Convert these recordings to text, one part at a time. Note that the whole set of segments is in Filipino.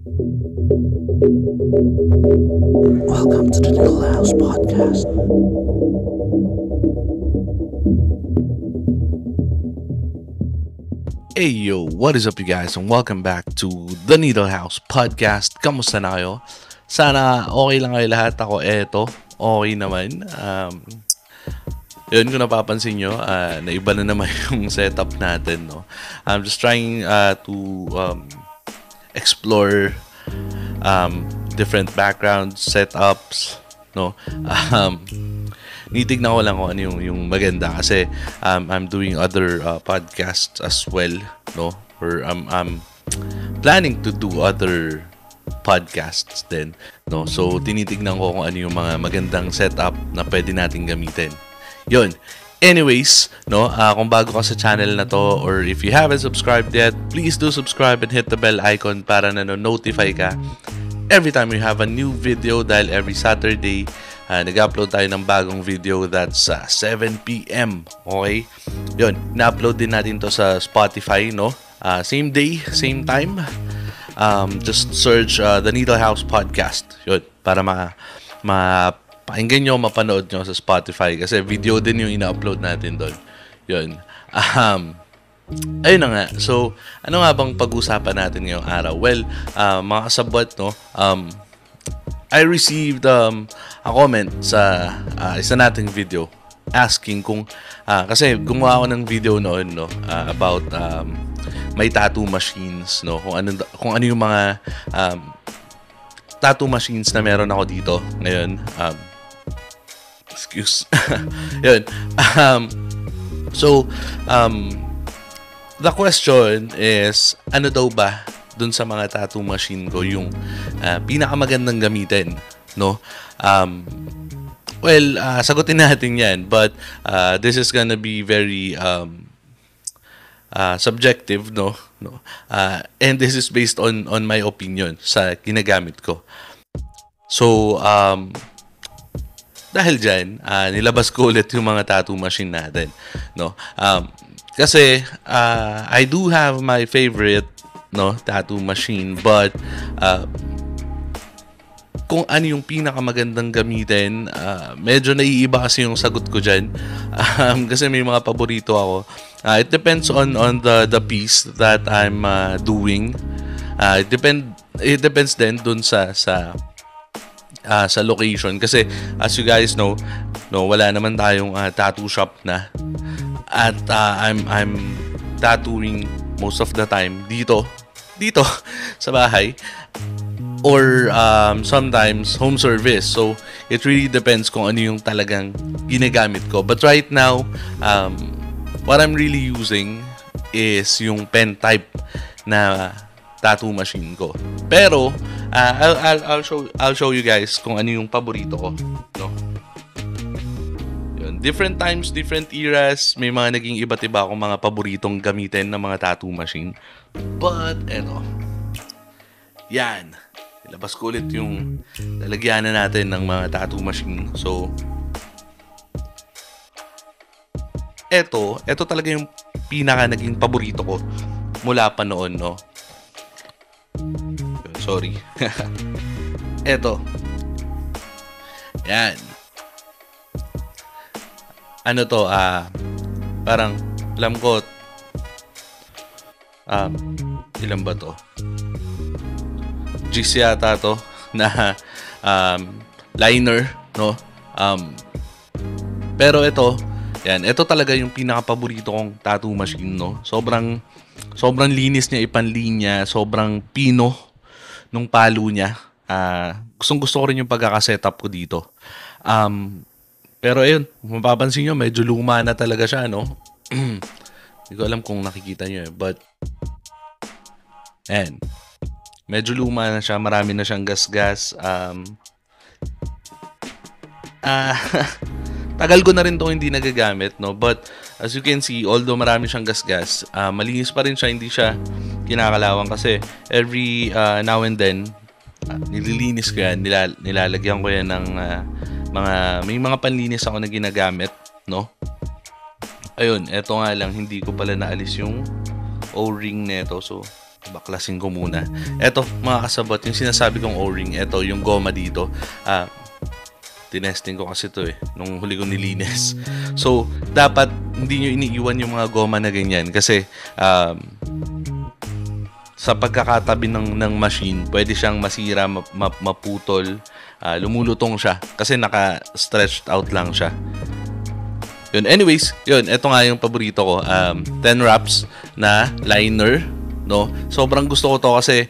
Welcome to the Little House Podcast. Hey yo, what is up you guys and welcome back to the Needle House Podcast. Kamusta na kayo? Sana okay lang kayo lahat. Ako okay naman. Yun, kung napapansin nyo, naiba na naman yung setup natin, no? I'm just trying to explore different background setups, no? Nitignan ko lang kung ano yung maganda kasi I'm doing other podcasts as well, no? Or I'm planning to do other podcasts din, no? So tinitignan ko kung ano yung mga magandang setup na pwede nating gamitin. Yun. Anyways, no, kung bago ka sa channel na to or if you haven't subscribed yet, please do subscribe and hit the bell icon para notify ka every time we have a new video dahil every Saturday nag-upload tayo ng bagong video that's 7 p.m. Okay? Yun, na-upload din natin to sa Spotify, no? Same day, same time. Just search the Needle House Podcast. Yun, para pakinggan nyo, mapanood nyo sa Spotify kasi video din yung ina-upload natin doon. Yun. Ayun na nga. So, ano nga bang pag-usapan natin ngayong araw? Well, mga kasabwat, no? I received a comment sa isa nating video asking kung kasi gumawa ako ng video noon, no, about may tattoo machines, no? Kung ano yung mga tattoo machines na meron ako dito ngayon. Yun. The question is, ano daw ba dun sa mga tattoo machine ko yung pinakamagandang gamitin, no? Sagutin natin yan, but this is gonna be very subjective, no? And this is based on my opinion sa ginagamit ko. So, dahil dyan, nilabas ko ulit yung mga tattoo machine natin, no? Kasi I do have my favorite, no, tattoo machine, but kung ano yung pinakamagandang gamitin, medyo naiiba kasi yung sagot ko dyan. Kasi may mga paborito ako. It depends on the piece that I'm doing. It depends din dun sa location kasi as you guys know, wala naman tayong tattoo shop na at I'm tattooing most of the time dito sa bahay or sometimes home service. So it really depends kung ano yung talagang ginagamit ko. But right now, what I'm really using is yung pen type na tattoo machine ko. Pero I'll show you guys kung ano yung paborito ko, no? Yun, different times, different eras, may mga naging iba't iba akong mga paboritong gamitin ng mga tattoo machine. But eto. Yan. Ilabas ko ulit yung lalagyanan natin ng mga tattoo machine. So eto talaga yung pinaka naging paborito ko mula pa noon, no? Sorry. Eto. Yan. Ano to? Parang, alam ko, ilan ba to? Gis yata to na liner, no? Pero ito, yan. Ito talaga yung pinaka-paborito kong tattoo machine, no? Sobrang linis niya, ipanlinya, sobrang pino nung palo niya. Gusto ko rin yung pagkaka-setup ko dito. Pero ayun, mapapansin nyo, medyo luma na talaga siya, no? Hindi ko alam kung nakikita nyo but ayan. Medyo luma na siya, marami na siyang gas-gas. Tagal ko na rin to hindi nagagamit, no? But as you can see, although marami siyang gas-gas, malinis pa rin siya, hindi siya kinakalawang kasi every now and then nililinis ko yan, nilalagyan ko yan ng may mga panlinis ako na ginagamit, no? Ayun, eto nga lang, hindi ko pala naalis yung O-ring neto. So, baklasin ko muna. Eto, mga kasabot, yung sinasabi kong O-ring, eto, yung goma dito. Tinesting ko kasi to nung huli ko nilinis. So, dapat hindi nyo iniiwan yung mga goma na ganyan kasi sa pagkakatabi ng machine, pwede siyang masira, maputol, lumulutong siya kasi naka-stretched out lang siya. Yun, anyways, yun, ito nga yung paborito ko. 10 wraps na liner, no? Sobrang gusto ko to kasi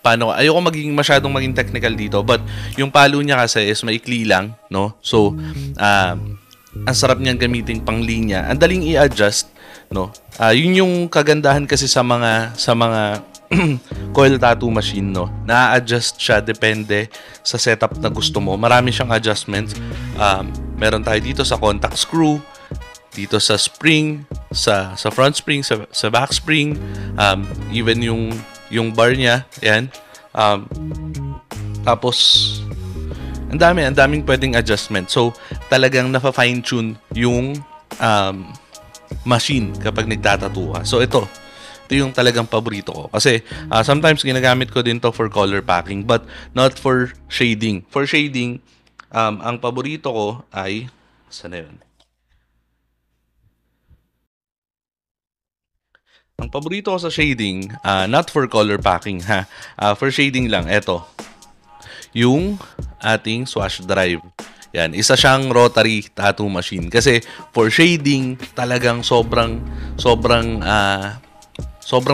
ayoko masyadong maging technical dito, but yung palo niya kasi is maikli lang, no? So, ang sarap niyang gamitin pang linya. Ang daling i-adjust, no? Yun yung kagandahan kasi sa mga coil tattoo machine, no? Na-adjust siya depende sa setup na gusto mo. Marami siyang adjustments. Meron tayo dito sa contact screw, dito sa spring, sa front spring, sa back spring, even yung bar niya, yan. Tapos ang daming pwedeng adjustment. So, talagang na-fine tune yung machine kapag nagtatattoo ka. So, ito yung talagang paborito ko. Kasi, sometimes ginagamit ko din to for color packing, but not for shading. For shading, ang paborito ko ay, saan na yun? Ang paborito ko sa shading, not for color packing, ha? For shading lang, eto. Yung ating swash drive. Yan, isa siyang rotary tattoo machine. Kasi for shading, talagang sobrang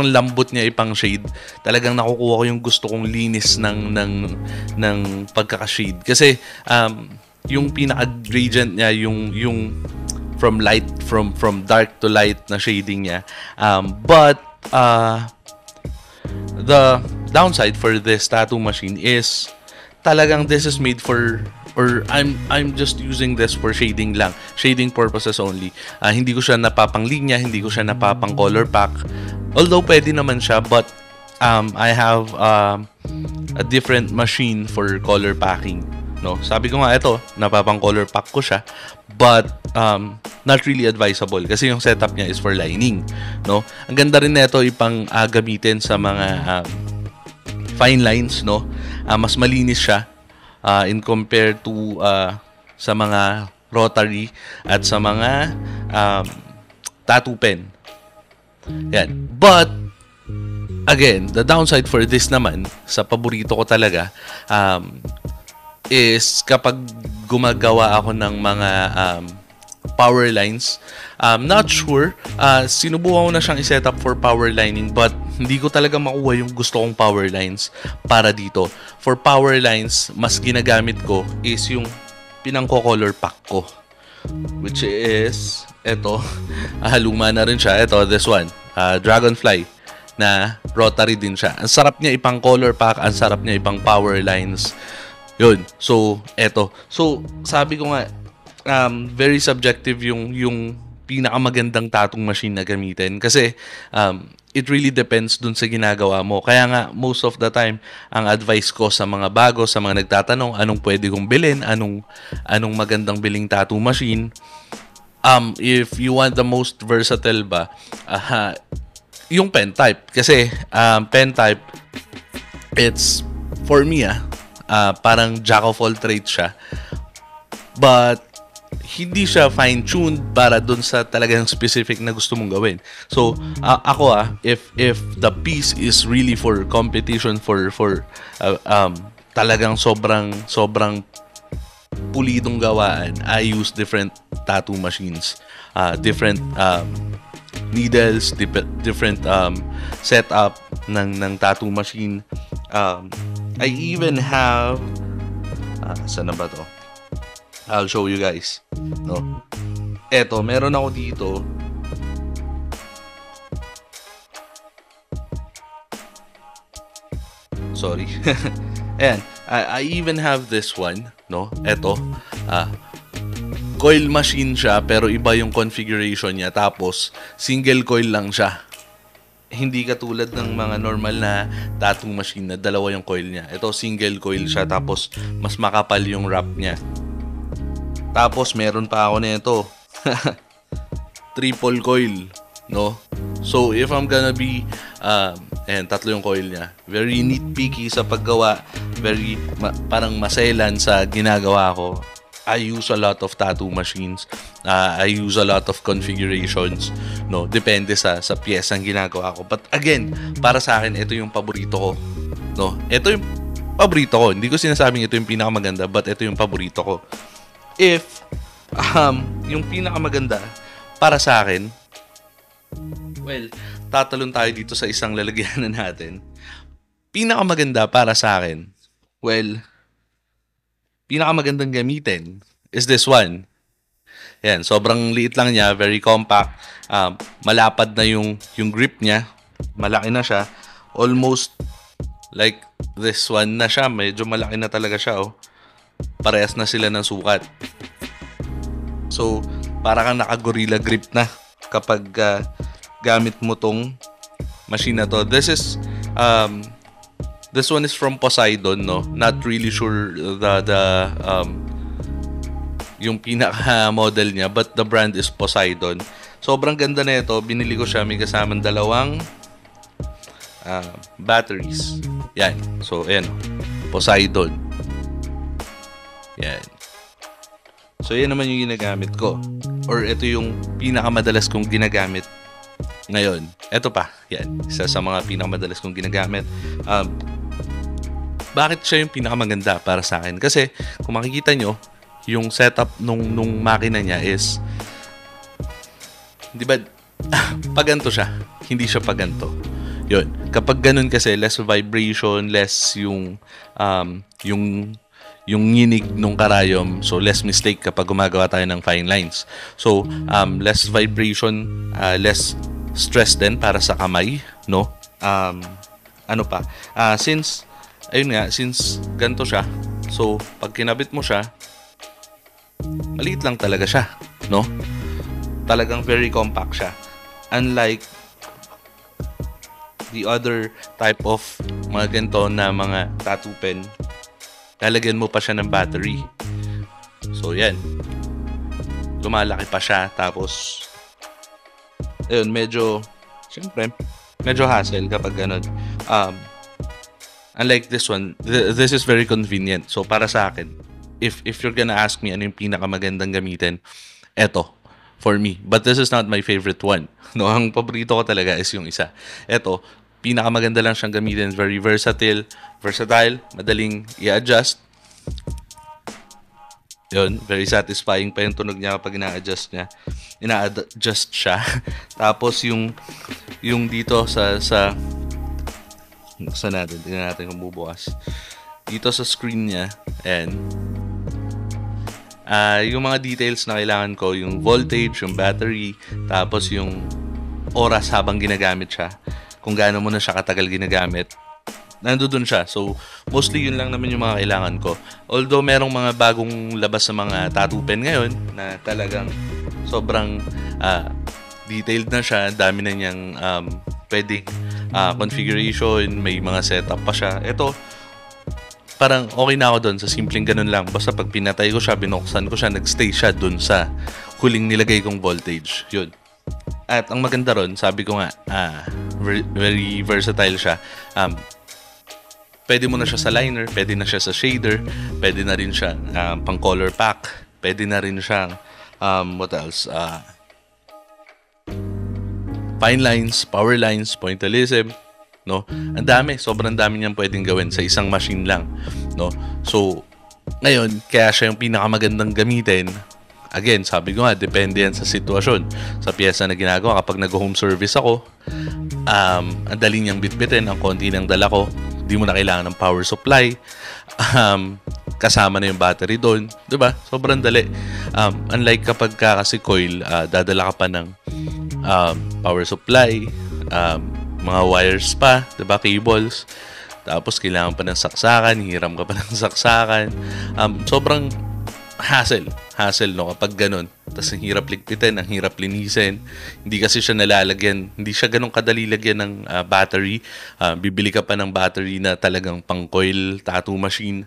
lambot niya ipang shade. Talagang nakukuha ko yung gusto kong linis ng pagkaka-shade. Kasi yung pinaka-gradient niya, yung from dark to light na shading niya. But the downside for this tattoo machine is talagang this is made for, or I'm just using this for shading lang. Shading purposes only. Hindi ko siya napapanglinya, hindi ko siya napapang color pack. Although pwede naman siya, but I have a different machine for color packing. No, sabi ko nga ito, napapang color pack ko siya, but not really advisable kasi yung setup niya is for lining, no? Ang ganda rin nito ipang gamitin sa mga fine lines, no? Mas malinis siya in compared to sa mga rotary at sa mga tattoo pen. Yan. But again, the downside for this naman sa paborito ko talaga is kapag gumagawa ako ng mga power lines, not sure, sinubukan ko na siyang i-set up for power lining, but hindi ko talaga makuha yung gusto kong power lines para dito. For power lines, mas ginagamit ko is yung pinangko-color pack ko, which is eto, luma na rin siya. Eto, this one, Dragonfly na rotary din siya. Ang sarap niya ipang color pack, ang sarap niya ipang power lines. Yun. So, eto. So, sabi ko nga, very subjective yung pinakamagandang tattoo machine na gamitin. Kasi, it really depends dun sa ginagawa mo. Kaya nga, most of the time, ang advice ko sa mga bago, sa mga nagtatanong, anong pwede kong bilhin, anong magandang biling tattoo machine, if you want the most versatile ba, yung pen type. Kasi, pen type, it's, for me, parang jack of all trades siya. But, hindi siya fine-tuned para dun sa talagang specific na gusto mong gawin. So, ako if the piece is really for competition, for talagang sobrang pulidong gawaan, I use different tattoo machines. Different needles, different setup ng tattoo machine. I even have saan na ba to? I'll show you guys. No. Eto, meron ako dito. Sorry. Ayan. I even have this one, no? Eto. Coil machine siya, pero iba yung configuration niya. Tapos, single coil lang siya. Hindi katulad ng mga normal na tattoo machine na dalawa yung coil niya. Ito, single coil siya. Tapos, mas makapal yung wrap niya. Tapos, meron pa ako nito. Triple coil, no? So, if I'm gonna be, ayan, tatlo yung coil niya. Very nitpicky sa paggawa. Very, parang maselan sa ginagawa ko. I use a lot of tattoo machines. I use a lot of configurations. No, depende sa piyesang ginagawa ko. But again, para sa akin, ito yung paborito ko. No, ito yung paborito ko. Hindi ko sinasabing ito yung pinakamaganda, but ito yung paborito ko. If, yung pinakamaganda para sa akin, well, tatalon tayo dito sa isang lalagyanan natin. Pinakamaganda para sa akin, well, pinakamagandang gamitin is this one. Yan, sobrang liit lang niya, very compact. Malapad na yung grip niya. Malaki na siya. Almost like this one na siya. Medyo malaki na talaga siya. Oh. Parehas na sila ng sukat. So, para kang naka-gorilla grip na kapag gamit mo tong machine na to. This one is from Poseidon, no? Not really sure yung pinaka-model niya, but the brand is Poseidon. Sobrang ganda na ito. Binili ko siya. May kasamang dalawang batteries. Yan. So, ayan. Poseidon. Yan. So, yan naman yung ginagamit ko. Or ito yung pinakamadalas kong ginagamit ngayon. Ito pa. Yan. Isa sa mga pinakamadalas kong ginagamit. Bakit siya yung pinakamaganda para sa akin? Kasi kung makikita nyo, yung setup nung makina niya is, di ba, paganto siya. Hindi siya paganto. Yun. Kapag ganun kasi, less vibration, less yung nginig nung karayom. So, less mistake kapag gumagawa tayo ng fine lines. So, less vibration, less stress din para sa kamay, no? Ano pa? Since ganito siya, so pag kinabit mo siya, maliit lang talaga siya, no? Talagang very compact siya. Unlike the other type of mga ganito na mga tattoo pen, lalagyan mo pa siya ng battery. So, yan. Lumalaki pa siya. Tapos, ayun, syempre, medyo hassle kapag ganun. Unlike this one, this is very convenient. So, para sa akin, if you're gonna ask me ano yung pinakamagandang gamitin, eto, for me. But this is not my favorite one. No, ang paborito ko talaga is yung isa. Eto, pinakamaganda lang siyang gamitin. Very versatile, madaling i-adjust. Yun, very satisfying pa yung tunog niya kapag ina-adjust siya. Tapos yung dito sa buksan natin. Tingnan natin kung bubukas. Dito sa screen niya, ayan. Yung mga details na kailangan ko, yung voltage, yung battery, tapos yung oras habang ginagamit siya. Kung gaano mo na siya katagal ginagamit. Nandoon siya. So, mostly yun lang naman yung mga kailangan ko. Although, merong mga bagong labas sa mga tattoo pen ngayon na talagang sobrang detailed na siya. Dami na niyang pwedeng configuration, may mga setup pa siya. Ito, parang okay na ako doon sa simpleng ganun lang. Basta pag pinatay ko siya, binuksan ko siya, nagstay siya doon sa huling nilagay kong voltage. Yun. At ang maganda ron, sabi ko nga, very versatile siya. Pwede mo na siya sa liner, pwede na siya sa shader, pwede na rin siya pang color pack, pwede na rin siyang what else? Fine lines, power lines, pointillism, no? Ang dami, sobrang dami niyang pwedeng gawin sa isang machine lang, no? So, ngayon, kaya siya yung pinakamagandang gamitin. Again, sabi ko nga, depende yan sa sitwasyon. Sa piyesa na ginagawa, kapag nag-home service ako, ang dali niyang bitbitin, ang konti ng dala ko, di mo na kailangan ng power supply, kasama na yung battery doon, di ba? Sobrang dali. Unlike kapag kasi coil, dadala ka pa ng power supply, mga wires pa, di ba? Cables. Tapos kailangan pa ng saksakan, hiram ka pa ng saksakan. Sobrang hassle, no, kapag ganun. Tapos ang hirap ligpitin, ang hirap linisin. Hindi kasi siya nalalagyan, hindi siya ganun kadali lagyan ng battery. Bibili ka pa ng battery na talagang pang coil tattoo machine.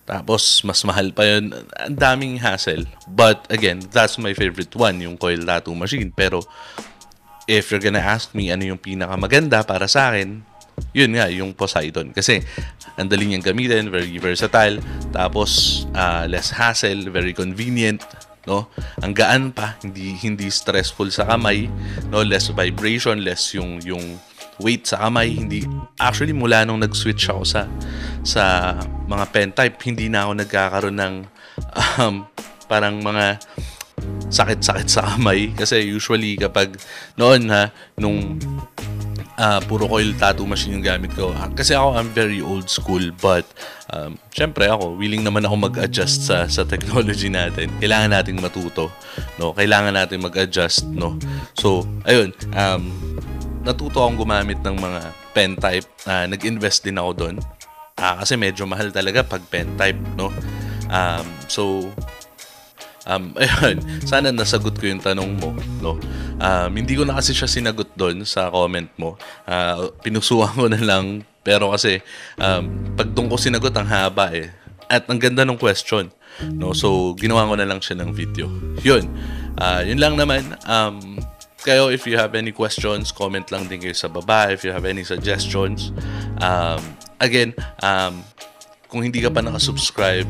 Tapos mas mahal pa yun. Ang daming hassle. But again, that's my favorite one, yung coil tattoo machine. Pero if you're gonna ask me ano yung pinakamaganda para sa akin, yun nga, yung Poseidon. Kasi, ang dali niyang gamitin, very versatile, tapos, less hassle, very convenient, no? Ang gaan pa, hindi stressful sa kamay, no? Less vibration, less yung weight sa kamay. Hindi, actually, mula nung nag-switch ako sa mga pen type, hindi na ako nagkakaroon ng, parang mga sakit-sakit sa kamay. Kasi usually kapag noon nung puro coil tattoo machine yung gamit ko. Kasi ako, I'm very old school, but syempre ako, willing naman ako mag-adjust sa technology natin. Kailangan nating matuto, no? Kailangan natin mag-adjust, no? So, ayun, natuto akong gumamit ng mga pen type. Nag-invest din ako doon. Kasi medyo mahal talaga pag pen type, no? Ayun, sana nasagot ko yung tanong mo, no? Hindi ko na kasi siya sinagot doon sa comment mo. Pinusuan ko na lang, pero kasi pag doon ko sinagot, ang haba eh. At ang ganda ng question, no? So, ginawa ko na lang siya ng video. Yun. Yun lang naman. Kayo, if you have any questions, comment lang din kayo sa baba. If you have any suggestions. Again, kung hindi ka pa nakasubscribe,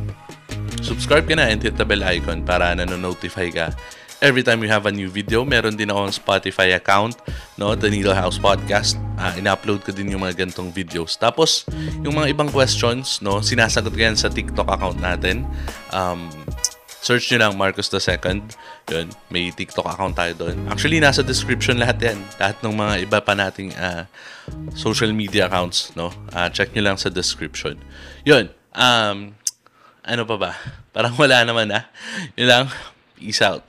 subscribe ka na and hit the bell icon para nanonotify ka every time we have a new video. Meron din akong Spotify account, no? The Needle House Podcast. In-upload ko din yung mga gantong videos. Tapos, yung mga ibang questions, no? Sinasagot ko yan sa TikTok account natin. Search nyo lang Marcos II. Yun, may TikTok account tayo doon. Actually, nasa description lahat yan. Lahat ng mga iba pa nating social media accounts, no? Check nyo lang sa description. Yun, ano pa ba? Parang wala naman Yun lang. Peace out.